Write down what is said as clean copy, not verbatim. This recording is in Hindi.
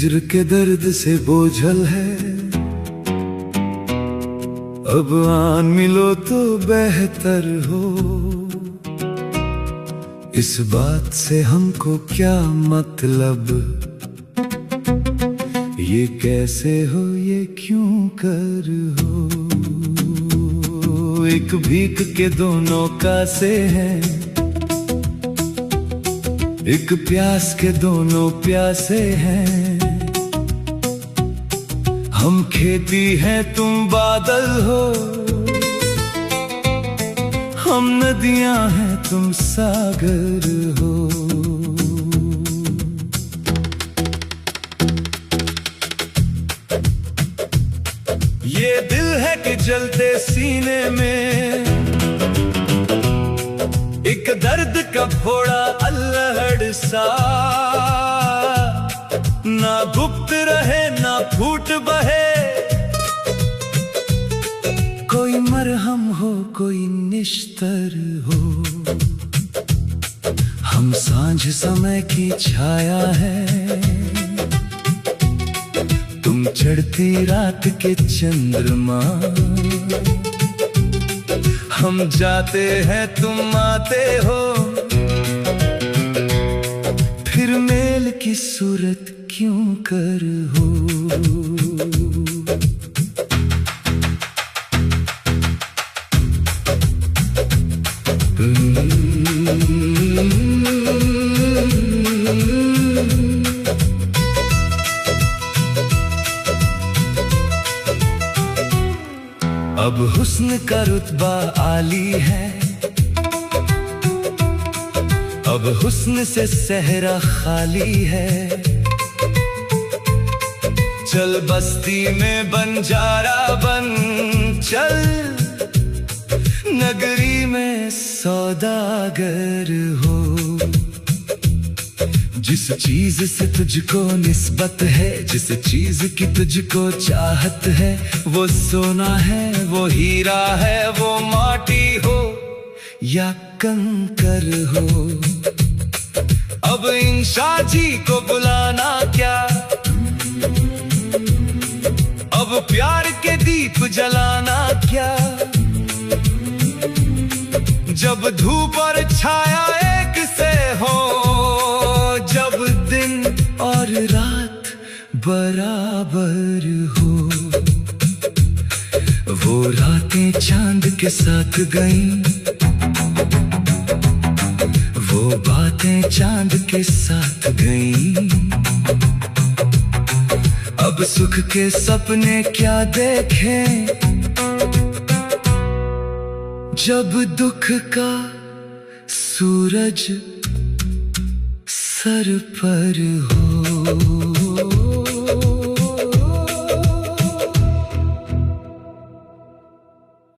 हिज्र के दर्द से बोझल है, अब आन मिलो तो बेहतर हो। इस बात से हमको क्या मतलब, ये कैसे हो ये क्यों कर हो। एक भीख के दोनों कासे हैं, एक प्यास के दोनों प्यासे हैं। हम खेती हैं तुम बादल हो, हम नदियां हैं तुम सागर हो। ये दिल है कि जलते सीने में एक दर्द का फोड़ा अल्हड़ सा, ना गुप्त रहे ना फूट बहे। कोई मरहम हो कोई निश्तर हो, हम सांझ समय की छाया है, तुम चढ़ती रात के चंद्रमा। हम जाते हैं तुम आते हो, फिर मेल की सूरत क्यों कर हो। अब हुस्न का रुतबा आली है, अब हुस्न से सहरा खाली है। चल बस्ती में बंजारा बन चल, नगरी में सौदागर हो। जिस चीज से तुझको निस्बत है, जिस चीज की तुझको चाहत है, वो सोना है वो हीरा है, वो माटी हो या कंकर हो। अब इंशा जी को बुलाना क्या, अब प्यार के दीप जलाना क्या। जब धूप और छाया एक से हो, जब दिन और रात बराबर हो। वो रातें चांद के साथ गईं, वो बातें चांद के साथ गईं। अब सुख के सपने क्या देखें, जब दुख का सूरज सर पर हो।